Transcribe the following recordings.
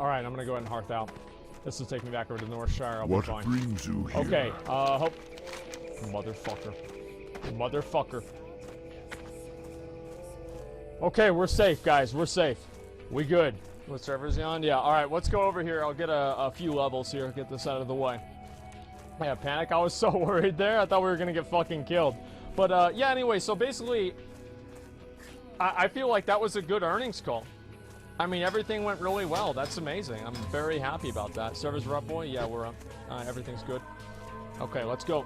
All right, I'm gonna go ahead and hearth out. This will take me back over to North Shire. I'll What be fine. brings you here? Okay, hope. Motherfucker. Motherfucker. Okay, we're safe, guys. We're safe. We good. What server's he on? Yeah, alright, let's go over here. I'll get a few levels here. Get this out of the way. Yeah, panic. I was so worried there. I thought we were gonna get fucking killed. But, yeah, anyway, so basically, I feel like that was a good earnings call. I mean, everything went really well. That's amazing. I'm very happy about that. Servers are up, boy? Yeah, we're up. Everything's good. Okay, let's go.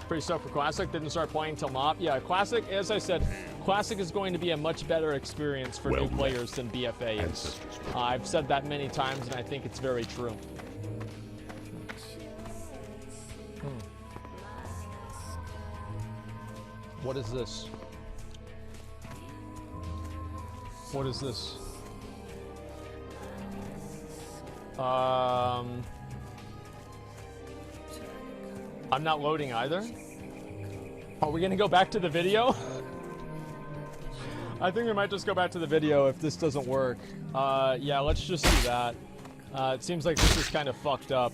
Pretty stoked for Classic. Didn't start playing till MOP. Yeah, Classic, as I said, Classic is going to be a much better experience for new players than BFA is. I've said that many times, and I think it's very true. What is this? What is this? I'm not loading either. Are we gonna go back to the video? I think we might just go back to the video if this doesn't work. Yeah, let's just do that. It seems like this is kind of fucked up.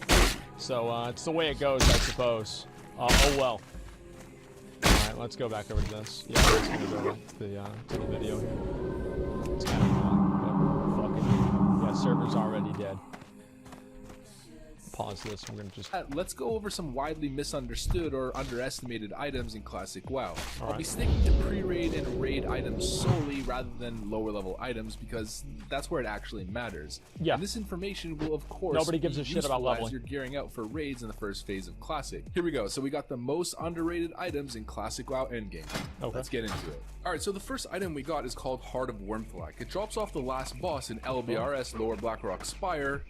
So, it's the way it goes, I suppose. Oh well. Alright, let's go back over to this. Yeah, let's go back to the video here. It's kind of wrong, but fuck it. Yeah, server's already dead. Pause this. I'm gonna just. Let's go over some widely misunderstood or underestimated items in Classic WoW. I'll be right. sticking to pre-raid and raid items solely rather than lower level items because that's where it actually matters. Yeah. And this information will of course Nobody gives be a shit about useful as leveling. you're gearing out for raids in the first phase of Classic. Here we go. So we got the most underrated items in Classic WoW endgame. Okay. Let's get into it. Alright, so the first item we got is called Heart of Wormthwack. It drops off the last boss in LBRS Lower Blackrock Spire.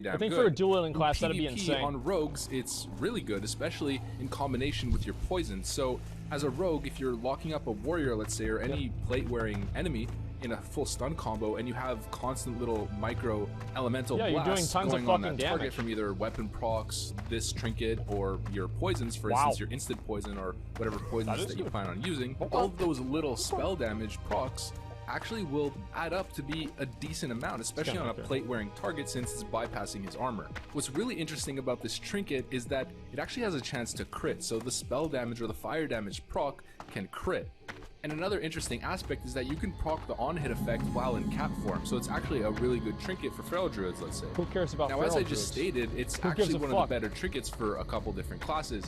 I think for a dueling class, that'd be PvP insane. On rogues, it's really good, especially in combination with your poison. So, as a rogue, if you're locking up a warrior, let's say, or any plate-wearing enemy in a full stun combo, and you have constant little micro elemental blasts going on that target from either weapon procs, this trinket, or your poisons, for instance, your instant poison or whatever poisons that you plan on using, all of those little spell damage procs actually will add up to be a decent amount, especially on a plate-wearing target since it's bypassing his armor. What's really interesting about this trinket is that it actually has a chance to crit, so the spell damage or the fire damage proc can crit. And another interesting aspect is that you can proc the on-hit effect while in cap form, so it's actually a really good trinket for feral druids, let's say. Who cares about feral druids? Now, as I just stated, it's actually one of the better trinkets for a couple different classes.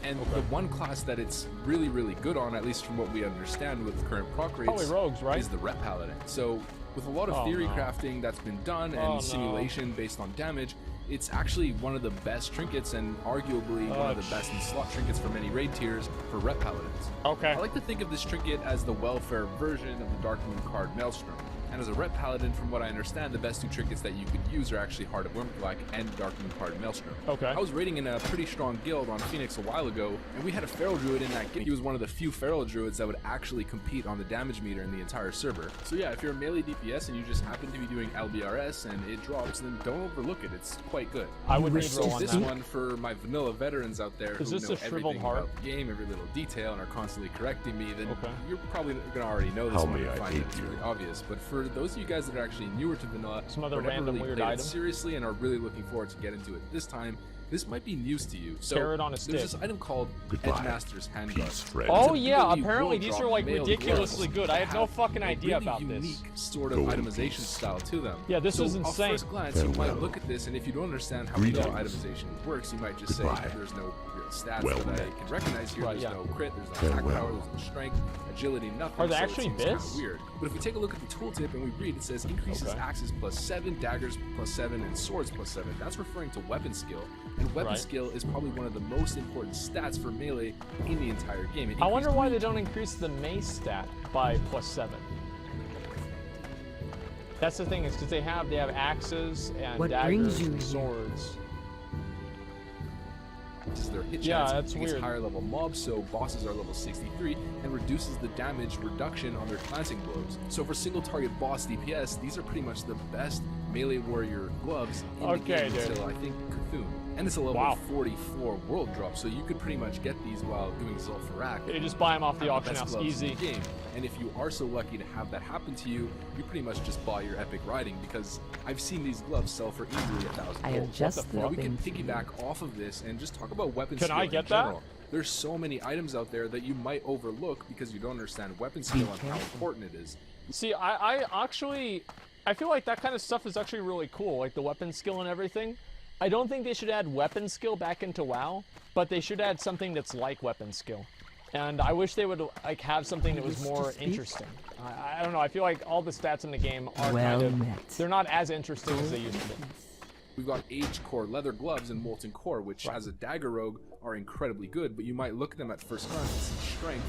And the one class that it's really, really good on, at least from what we understand with current proc rates, rogues, right? is the Rep Paladin. So with a lot of theory crafting that's been done and simulation based on damage, it's actually one of the best trinkets and arguably one of the best in slot trinkets for many raid tiers for Rep Paladins. Okay. I like to think of this trinket as the welfare version of the Darkmoon card Maelstrom. And as a Rep Paladin, from what I understand, the best two trinkets that you could use are actually Heart of Wormthwack and Darkmoon card Maelstrom. Okay. I was raiding in a pretty strong guild on Phoenix a while ago, and we had a feral druid in that guild. He was one of the few feral druids that would actually compete on the damage meter in the entire server. So yeah, if you're a melee DPS and you just happen to be doing LBRS and it drops, then don't overlook it. It's quite good. I would need roll on this that. one for my vanilla veterans out there who know everything about the game, every little detail, and are constantly correcting me. Then you're probably gonna already know this one. I find it's really obvious. But for those of you guys that are actually newer to vanilla, some other never random really weird played it item seriously and are really looking forward to get into it this time, this might be news to you. So Carrot on a stick. There's this item called Headmaster's Handguard. Oh yeah, apparently these are like ridiculously good. I had no fucking idea about this. Unique sort of itemization style to them. Yeah, this is insane. At first glance, you might look at this, and if you don't understand how vanilla itemization works, you might just say there's no real stats that I can recognize here. There's no crit, there's no attack power, there's no strength, agility, nothing. Are they actually bits? Weird. But if we take a look at the tooltip and we read, it says increases axes +7, daggers +7, and swords +7. That's referring to weapon skill. And weapon skill is probably one of the most important stats for melee in the entire game. I wonder why they don't increase the mace stat by +7. That's the thing, is because they have axes and daggers and swords. increases their hit Yeah, chance that's against weird. higher level mobs, so bosses are level 63, and reduces the damage reduction on their glancing blows. So for single target boss DPS, these are pretty much the best melee warrior gloves in the game until I think Cthulhu. And it's a level 44 world drop, so you could pretty much get these while doing Zul'Farrak. You just buy them off the auction house, easy. Game. And if you are so lucky to have that happen to you, you pretty much just buy your epic riding, because I've seen these gloves sell for easily 1,000 I am gold. just Now we can piggyback off of this and just talk about weapon skill I get in general. There's so many items out there that you might overlook because you don't understand weapon skill and how important it is. See, I actually, I feel like that kind of stuff is actually really cool, like the weapon skill and everything. I don't think they should add weapon skill back into WoW, but they should add something that's like weapon skill. And I wish they would like have something that was more interesting. I don't know, I feel like all the stats in the game are they're not as interesting as they used to be. We've got Aged Core leather gloves and Molten Core, which as a dagger rogue are incredibly good, but you might look at them at first glance and see strength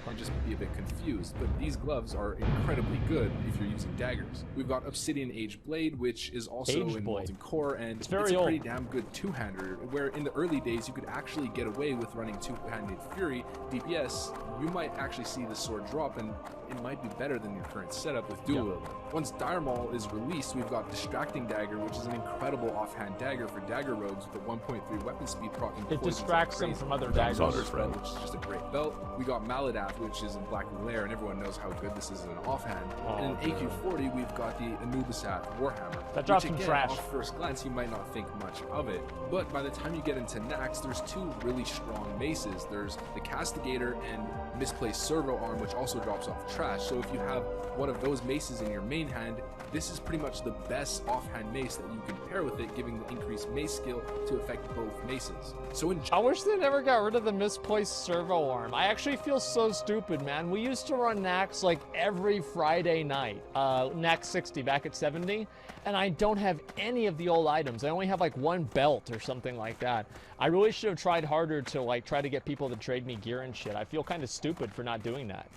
and just be a bit confused. But these gloves are incredibly good if you're using daggers. We've got Obsidian Aged Blade, which is also in Molten Core, and it's a pretty damn good two-hander, where in the early days you could actually get away with running two-handed Fury DPS. You might actually see the sword drop, and it might be better than your current setup with dual wielding. Once Dire Maul is released, we've got Distracting Dagger, which is an incredible offhand dagger for dagger rogues with a 1.3 weapon speed proccing. It distracts them from other daggers. Which is just a great belt. We got Maladath, which is in Black Lair, and everyone knows how good this is in an offhand. And in AQ40, we've got the Anubisath Warhammer. That drops which, some again, trash. Off first glance, you might not think much of it, but by the time you get into Nax, there's two really strong maces. There's the Castigator and Misplaced Servo Arm, which also drops off trash. So if you have one of those maces in your main hand, this is pretty much the best offhand mace that you can pair with it, giving the increased mace skill to affect both maces. So I wish they never got rid of the Misplaced Servo Arm. I actually feel so stupid, man. We used to run Nax like every Friday night, Nax 60 back at 70, and I don't have any of the old items. I only have like one belt or something like that. I really should have tried harder to like try to get people to trade me gear and shit. I feel kind of stupid for not doing that.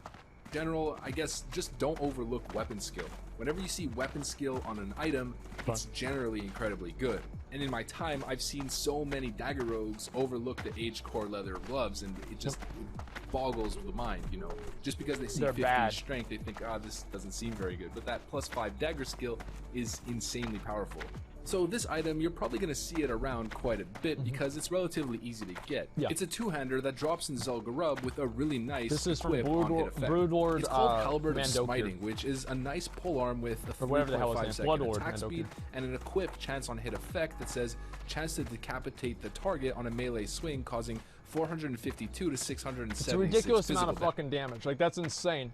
General, I guess just don't overlook weapon skill. Whenever you see weapon skill on an item, it's generally incredibly good. And in my time, I've seen so many dagger rogues overlook the Aged Core leather gloves, and it just boggles the mind, you know. Just because they see 15 strength, they think, this doesn't seem very good. But that +5 dagger skill is insanely powerful. So this item, you're probably going to see it around quite a bit because it's relatively easy to get. It's a two-hander that drops in Zul'Farrak with a really nice equip on hit effect. It's called Halberd of Smiting, which is a nice polearm with a 3.5 second attack speed and an equipped chance on hit effect that says chance to decapitate the target on a melee swing, causing 452 to 676 It's a ridiculous amount of physical fucking damage. Like, that's insane.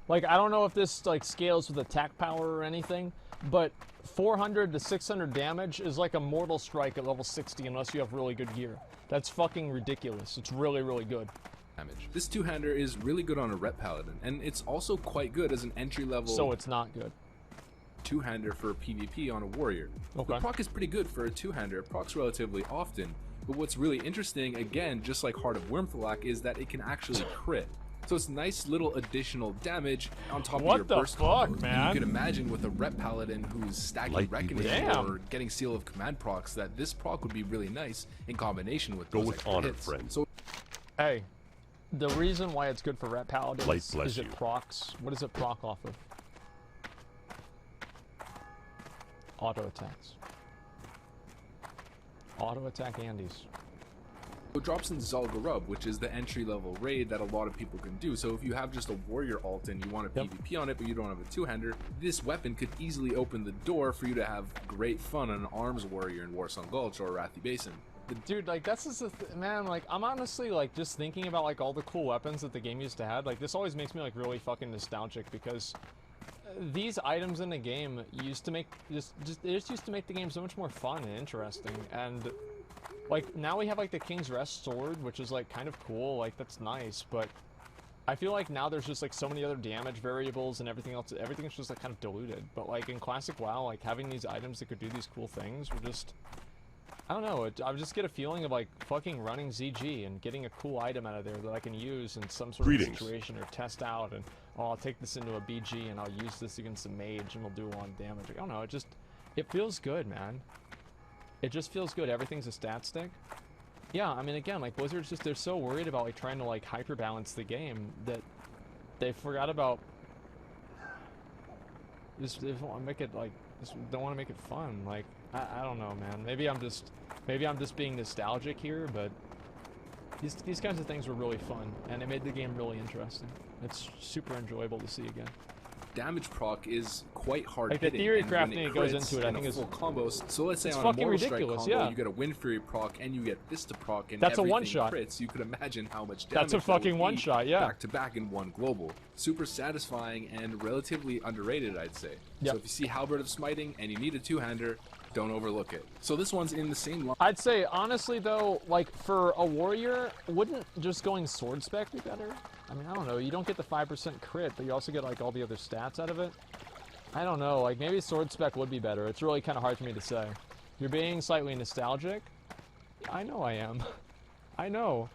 Like, I don't know if this like scales with attack power or anything, but 400 to 600 damage is like a mortal strike at level 60 unless you have really good gear. That's fucking ridiculous. It's really, really good. Damage. This two-hander is really good on a rep paladin, and it's also quite good as an entry-level. So it's not good. Two-hander for PvP on a warrior. Okay. The proc is pretty good for a two-hander. It procs relatively often, but what's really interesting, again, just like Heart of Wyrmthalak, is that it can actually crit. So it's nice little additional damage on top of your burst combos. Man? And you can imagine with a rep paladin who's stacking Reckoning or getting Seal of Command procs that this proc would be really nice in combination with those extra honor, hits. friend. So, hey, the reason why it's good for rep paladins is it procs. What does it proc off of? Auto attacks. Auto attack Andes. it drops in Zul'Farrak, which is the entry-level raid that a lot of people can do. So if you have just a warrior alt and you want to PvP on it, but you don't have a two-hander, this weapon could easily open the door for you to have great fun on an arms warrior in Warsong Gulch or Arathi Basin. Dude, like, that's just man, like, I'm honestly, like, just thinking about, like, all the cool weapons that the game used to have. Like, this always makes me, like, really fucking nostalgic, because these items in the game used to make, they just used to make the game so much more fun and interesting. And, like, now we have, like, the King's Rest sword, which is, like, kind of cool. Like, that's nice, but I feel like now there's just, like, so many other damage variables and everything else. Everything's just, like, kind of diluted. But, like, in Classic WoW, like, having these items that could do these cool things were just... I don't know, I just get a feeling of, like, fucking running ZG and getting a cool item out of there that I can use in some sort of situation or test out, and, oh, I'll take this into a BG and I'll use this against a mage and we'll do a lot of damage. Like, I don't know, it feels good, man. It just feels good. Everything's a stat stick. Yeah, I mean, again, like Blizzard's just, they're so worried about like trying to like hyper balance the game that they forgot about just, they don't want to make it like, just don't want to make it fun. Like, I don't know, man. Maybe I'm just being nostalgic here, but these kinds of things were really fun, and it made the game really interesting. It's super enjoyable to see again. Damage proc is quite hard like the hitting. theory And when crafting it goes into it, I think it's is full combos. So let's say it's on a fucking Mortal Strike ridiculous, combo, yeah. you get a Wind Fury proc and you get Vista proc, and that's a everything one-shot. crits. You could imagine how much damage that's a fucking one-shot, yeah. Back to back in one global. Super satisfying and relatively underrated, I'd say. Yep. So if you see Halberd of Smiting and you need a two-hander, don't overlook it. So this one's in the same line. I'd say, honestly, though, like, for a warrior, wouldn't just going sword spec be better? I mean, I don't know. You don't get the 5% crit, but you also get, like, all the other stats out of it. I don't know. Like, maybe sword spec would be better. It's really kind of hard for me to say. You're being slightly nostalgic. I know I am. I know.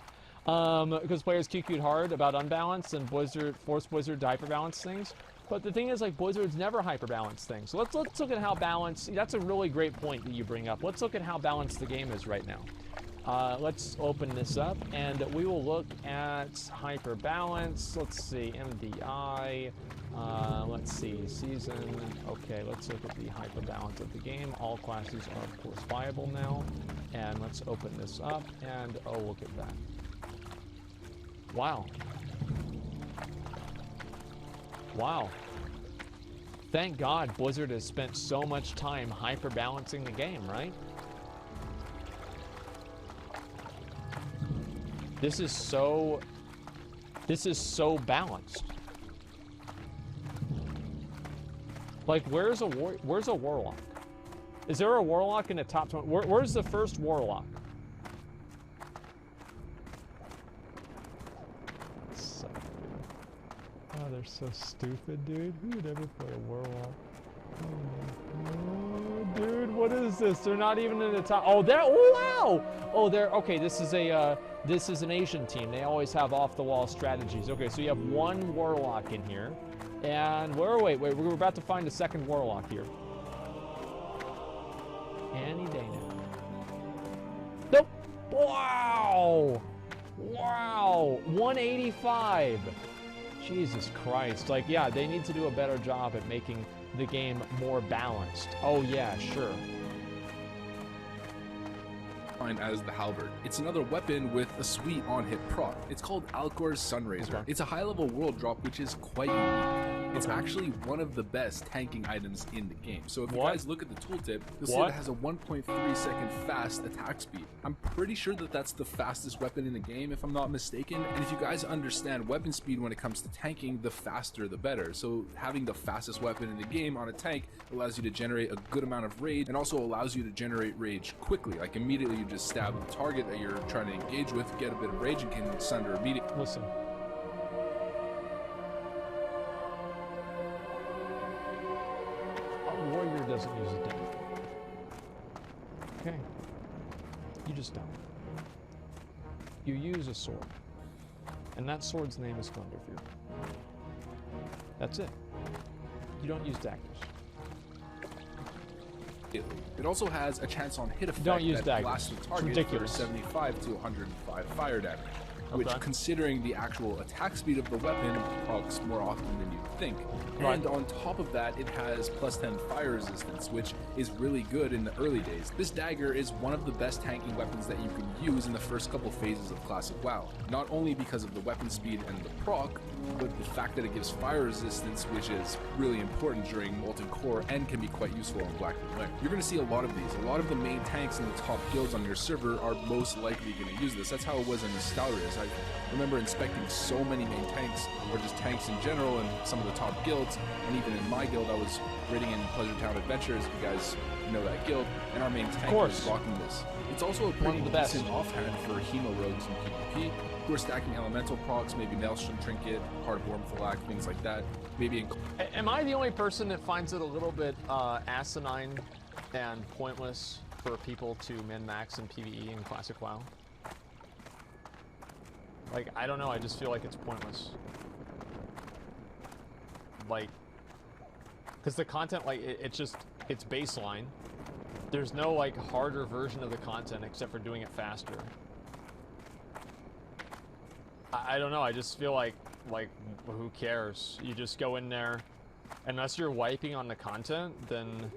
Because players QQ'd hard about unbalanced and Blizzard forced Blizzard to hyperbalance things. But the thing is, like, Blizzard's never hyper-balanced things. So let's look at how balanced... That's a really great point that you bring up. Let's look at how balanced the game is right now. Let's open this up, and we will look at hyper-balance. Let's see, MDI. Let's see, season. Okay, let's look at the hyper-balance of the game. All classes are, of course, viable now. And let's open this up, and oh, look at that. Wow. Wow. Thank God Blizzard has spent so much time hyper-balancing the game, right? This is so balanced. Like, where's a warlock? Is there a warlock in the top 20? Where's the first warlock? Oh, they're so stupid, dude. Who would ever play a warlock? Oh, dude, what is this? They're not even in the top. Oh, they're. Oh, wow. Oh, they're okay. This is an Asian team. They always have off-the-wall strategies. Okay, so you have one warlock in here, and wait. We're about to find a second warlock here. Any day now. Nope. Wow. Wow. 185. Jesus Christ. Like, yeah, they need to do a better job at making the game more balanced. Oh, yeah, sure. As the halberd. It's another weapon with a sweet on-hit proc. It's called Alcor's Sunraiser. Okay. It's a high-level world drop, which is quite unique. It's actually one of the best tanking items in the game. So if you guys look at the tooltip, you'll see it has a 1.3 second fast attack speed. I'm pretty sure that that's the fastest weapon in the game, if I'm not mistaken. And if you guys understand weapon speed when it comes to tanking, the faster the better. So having the fastest weapon in the game on a tank allows you to generate a good amount of rage, and also allows you to generate rage quickly. Like, immediately you just stab the target that you're trying to engage with, get a bit of rage, and can sunder immediately. Listen. A warrior doesn't use a dagger. Okay. You just don't. You use a sword. And that sword's name is Thunderfear. That's it. You don't use daggers. It also has a chance on hit effect Don't use that daggers. blasts the It's target ridiculous. for 75 to 105 fire damage, which, Okay. considering the actual attack speed of the weapon, procs more often than you'd think. Right. And on top of that, it has plus 10 fire resistance, which is really good in the early days. This dagger is one of the best tanking weapons that you can use in the first couple phases of Classic WoW. Not only because of the weapon speed and the proc, but the fact that it gives fire resistance, which is really important during Molten Core and can be quite useful on Black and White. You're going to see a lot of these. A lot of the main tanks in the top guilds on your server are most likely going to use this. That's how it was in Nostalrius. I remember inspecting so many main tanks, or just tanks in general, in some of the top guilds, and even in my guild I was raiding in Pleasure Town Adventures, if you guys know that guild, and our main tank was rocking this. It's also a pretty decent offhand for Hemo Rogues in PvP, who are stacking elemental procs, maybe Maelstrom Trinket, Heart of Wormthalac, things like that. Maybe. Am I the only person that finds it a little bit asinine and pointless for people to min-max in PvE in Classic WoW? Like, I don't know, I just feel like it's pointless. Like, because the content, like, it's baseline. There's no, like, harder version of the content except for doing it faster. I don't know. I just feel like who cares? You just go in there, unless you're wiping on the content, then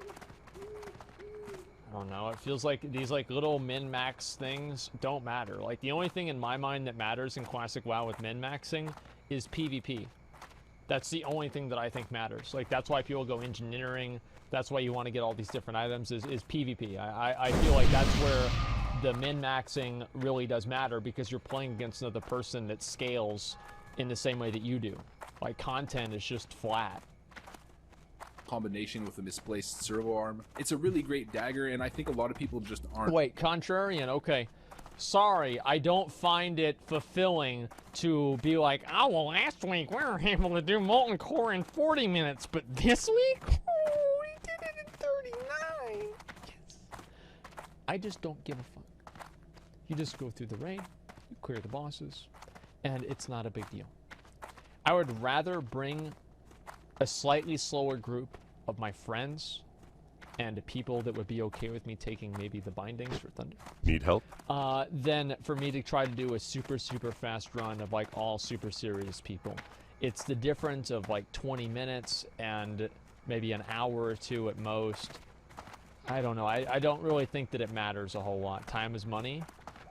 I don't know. It feels like these like little min-max things don't matter. Like the only thing in my mind that matters in Classic WoW with min-maxing is PvP. That's the only thing that I think matters. Like that's why people go engineering. That's why you want to get all these different items is PvP. I feel like that's where the min-maxing really does matter, because you're playing against another person that scales in the same way that you do. Like content is just flat. Combination with a misplaced servo arm. It's a really great dagger, and I think a lot of people just aren't. Wait, contrarian, okay. Sorry, I don't find it fulfilling to be like, oh, well, last week we were able to do Molten Core in 40 minutes, but this week, oh, we did it in 39. Yes. I just don't give a fuck. You just go through the raid, you clear the bosses, and it's not a big deal. I would rather bring a slightly slower group of my friends and people that would be okay with me taking maybe the bindings for Thunder. Need help? Then for me to try to do a super fast run of like all super serious people. It's the difference of like 20 minutes and maybe an hour or two at most. I don't know. I don't really think that it matters a whole lot. Time is money.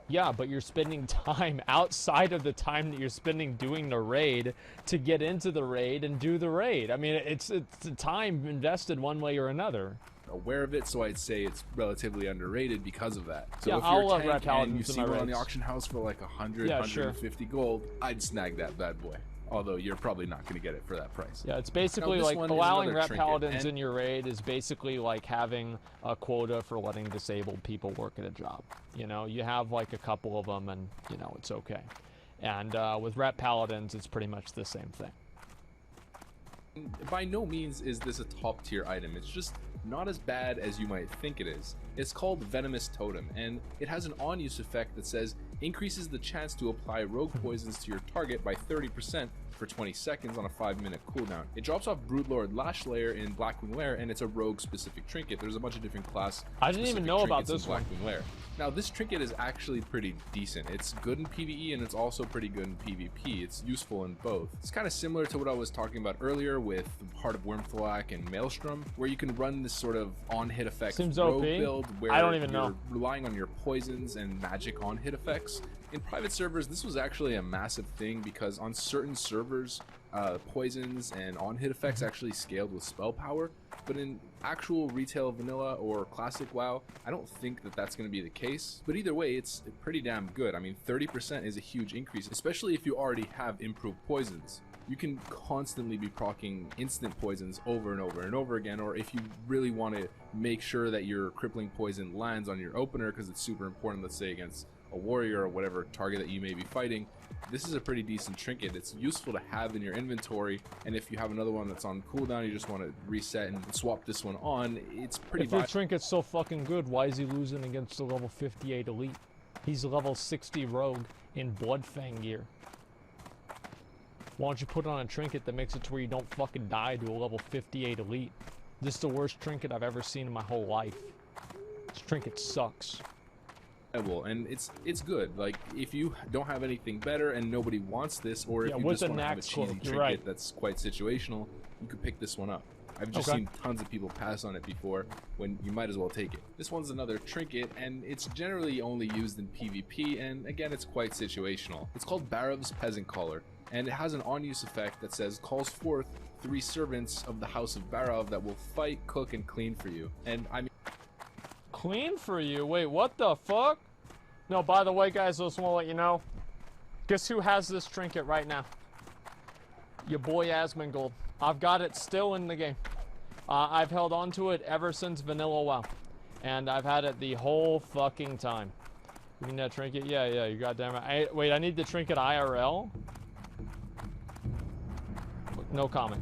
Yeah, but you're spending time outside of the time that you're spending doing the raid to get into the raid and do the raid. I mean, it's time invested one way or another. Aware of it, so I'd say it's relatively underrated because of that. So yeah, if you're a tank and you see one on the auction house for like 100, yeah, 150 gold, I'd snag that bad boy. Although you're probably not going to get it for that price. Yeah, it's basically like allowing rep paladins in your raid is basically like having a quota for letting disabled people work at a job. You know, you have like a couple of them and, you know, it's okay. And with rep paladins, it's pretty much the same thing. By no means is this a top tier item. It's just not as bad as you might think it is. It's called Venomous Totem, and it has an on-use effect that says increases the chance to apply rogue poisons to your target by 30% for 20 seconds on a 5-minute cooldown. It drops off Broodlord Lash Layer in Blackwing Lair, and it's a rogue specific trinket. There's a bunch of different class. I didn't even know about this one. Blackwing Lair. Now this trinket is actually pretty decent. It's good in PvE and it's also pretty good in PvP. It's useful in both. It's kind of similar to what I was talking about earlier with Heart of Wormthalak and Maelstrom, where you can run this sort of on-hit effects rogue build where I don't even you're know. relying on your poisons and magic on-hit effects. In private servers, this was actually a massive thing because on certain servers, poisons and on-hit effects actually scaled with spell power, but in actual retail vanilla or classic WoW, I don't think that that's going to be the case. But either way, it's pretty damn good. I mean, 30% is a huge increase, especially if you already have improved poisons. You can constantly be proccing instant poisons over and over and over again, or if you really want to make sure that your crippling poison lands on your opener because it's super important, let's say against a warrior or whatever target that you may be fighting, this is a pretty decent trinket. It's useful to have in your inventory, and if you have another one that's on cooldown, you just want to reset and swap this one on, it's pretty. If your trinket's so fucking good, why is he losing against the level 58 elite? He's level 60 rogue in Bloodfang gear. Why don't you put on a trinket that makes it to where you don't fucking die to a level 58 elite? This is the worst trinket I've ever seen in my whole life. This trinket sucks. And it's good. Like, if you don't have anything better and nobody wants this, or if you just want to have a cheesy trinket that's quite situational, you could pick this one up. I've just seen tons of people pass on it before, when you might as well take it. This one's another trinket, and it's generally only used in PvP, and again, it's quite situational. It's called Barov's Peasant Collar, and it has an on-use effect that says calls forth 3 servants of the House of Barov that will fight, cook, and clean for you. And I mean, clean for you? Wait, what the fuck? No, by the way, guys, I just want to let you know. Guess who has this trinket right now? Your boy Asmongold. I've got it still in the game. I've held on to it ever since Vanilla WoW. And I've had it the whole fucking time. You mean that trinket? Yeah, you goddamn right. Wait, I need the trinket IRL? No comment.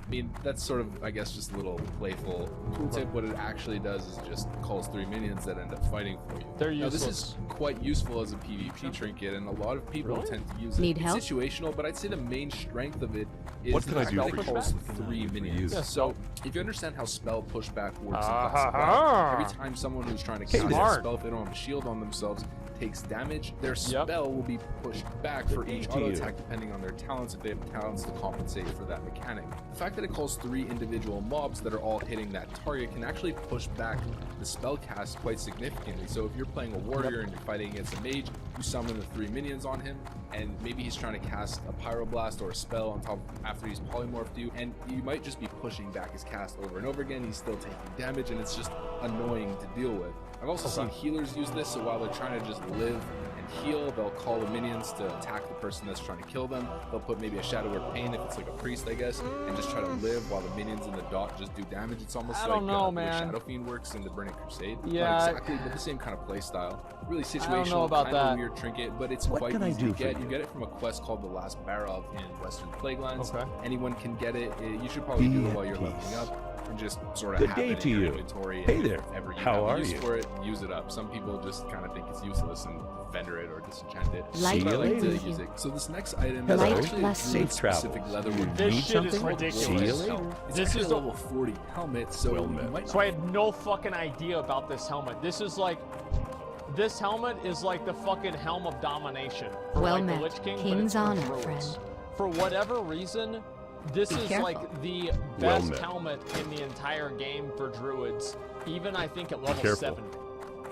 I mean, that's sort of, I guess, just a little playful tooltip. What it actually does is just calls 3 minions that end up fighting for you. They're useless. Now, this is quite useful as a PvP trinket, and a lot of people tend to use it. Need help? It's situational, but I'd say the main strength of it is what can I do for you? Calls 3 minions. Yeah, so, if you understand how spell pushback works in classic WoW, every time someone who's trying to cast a spell, if they don't have a shield on themselves, takes damage, their spell will be pushed back for each auto attack depending on their talents, if they have talents to compensate for that mechanic. The fact that it calls 3 individual mobs that are all hitting that target can actually push back the spell cast quite significantly. So if you're playing a warrior and you're fighting against a mage, you summon the 3 minions on him, and maybe he's trying to cast a pyroblast or a spell on top after he's polymorphed you, and you might just be pushing back his cast over and over again. He's still taking damage, and it's just annoying to deal with. I've also seen healers use this, so while they're trying to just live and heal, they'll call the minions to attack the person that's trying to kill them. They'll put maybe a Shadow or Pain, if it's like a priest, I guess, and just try to live while the minions in the dot just do damage. It's almost like the way Shadow Fiend works in the Burning Crusade. Yeah, not exactly, but the same kind of play style. Really situational, kind of a weird trinket, but it's quite easy to get. You get it from a quest called the Last Barov in Western Plaguelands. Anyone can get it. You should probably do it while you're leveling up. And just sort of have it in your inventory. Hey there. Ever you How have are use you? for it, use it up. Some people just kind of think it's useless and vendor it or disenchant it. Light I like to blessings. use it. So this next item Hello. is actually a really Safe specific travels. leatherwood. This Need shit is something? ridiculous. See you later. It's This actually is a level 40 helmet, so Well you met. might So I had no fucking idea about this helmet. This helmet is like the fucking helm of domination for Well like met. the Lich King, King's but it's honor, for druids. friend. For whatever reason, this Be is careful. like the Well best met. helmet in the entire game for druids, even I think at level Careful. 70.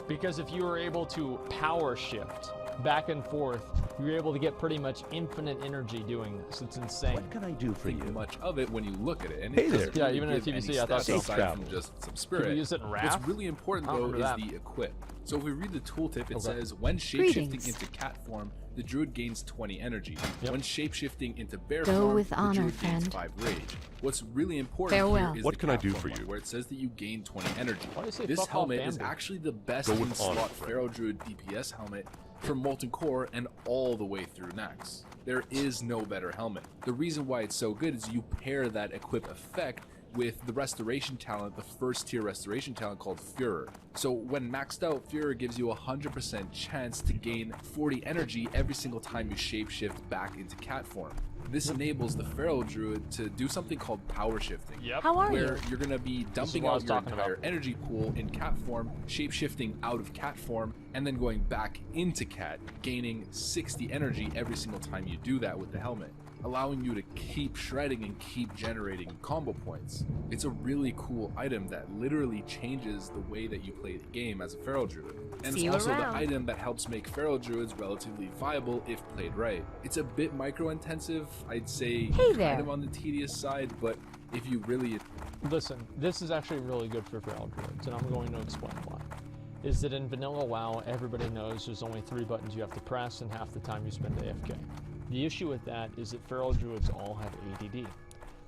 Because if you were able to power shift back and forth, you're able to get pretty much infinite energy doing this. It's insane. What can I do for think you? much of it when you look at it. And Hey it there. doesn't Yeah, really even in give TBC, any I thought stats so. aside from just some Can spirit. we use it in What's Wrath? really important I don't though is remember that. the equip. So if we read the tooltip, it Okay. says when shapeshifting Greetings. into cat form, the druid gains 20 energy. Yep. When shapeshifting into bear Go form, with the honor, druid gains friend. 5 rage. What's really important Farewell. here is What the can I cat do form for one, you? where it says that you gain 20 energy. Why do you say This fuck off helmet is bamboo? actually the best Go in with honor, slot friend. Pharaoh Druid DPS helmet for Molten Core and all the way through Nax. There is no better helmet. The reason why it's so good is you pair that equip effect with the restoration talent, the first tier restoration talent called Führer. So when maxed out, Führer gives you a 100% chance to gain 40 energy every single time you shapeshift back into cat form. This enables the Feral Druid to do something called power shifting. Yep. How are Where you? you're going to be dumping what I out was your talking entire about. energy pool in cat form, shape-shifting out of cat form, and then going back into cat, gaining 60 energy every single time you do that with the helmet, allowing you to keep shredding and keep generating combo points. It's a really cool item that literally changes the way that you play the game as a Feral Druid. And See it's you also around. the item that helps make Feral Druids relatively viable if played right. It's a bit micro-intensive, I'd say Hey kind there. of on the tedious side, but if you really Listen, this is actually really good for Feral Druids, and I'm going to explain why. Is that in vanilla WoW, everybody knows there's only 3 buttons you have to press, and half the time you spend AFK. The issue with that is that Feral Druids all have ADD.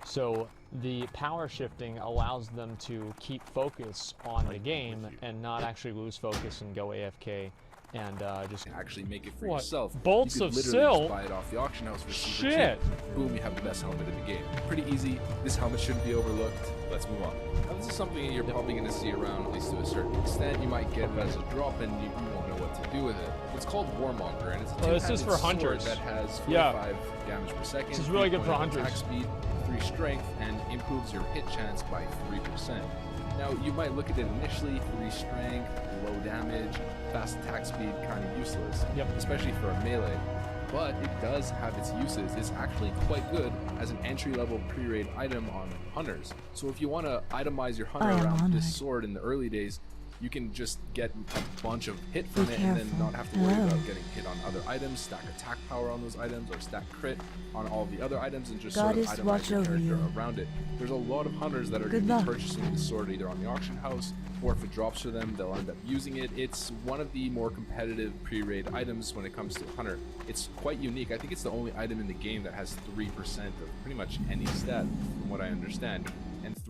So the power shifting allows them to keep focus on the game and not actually lose focus and go AFK and just actually make it for What? yourself. Bolts you could of literally Syl? just buy it off the auction house for super Shit. cheap. Boom, you have the best helmet in the game. Pretty easy. This helmet shouldn't be overlooked. Let's move on. Now, this is something you're probably going to see around, at least to a certain extent. You might get it as a drop and you won't know what to do with it. It's called Warmonger, and it's a Oh, this is two-handed for hunters. sword that has 45 Yeah. damage per second. This is really good for 3.0 attack hunters. speed, 3 strength, and improves your hit chance by 3%. Now, you might look at it initially, 3 strength, low damage, fast attack speed, kind of useless, Yep. especially for a melee. But it does have its uses. It's actually quite good as an entry-level pre-raid item on hunters. So if you want to itemize your hunter I am around honored. this sword in the early days, you can just get a bunch of hit from Be it and then careful. not have to worry Hello. about getting hit on other items, stack attack power on those items, or stack crit on all the other items, and just Goddess, sort of watch itemize your over character you. around it. There's a lot of hunters that are Good going to luck. be purchasing this sword either on the auction house, or if it drops for them, they'll end up using it. It's one of the more competitive pre-raid items when it comes to hunter. It's quite unique. I think it's the only item in the game that has 3% of pretty much any stat, from what I understand. And 3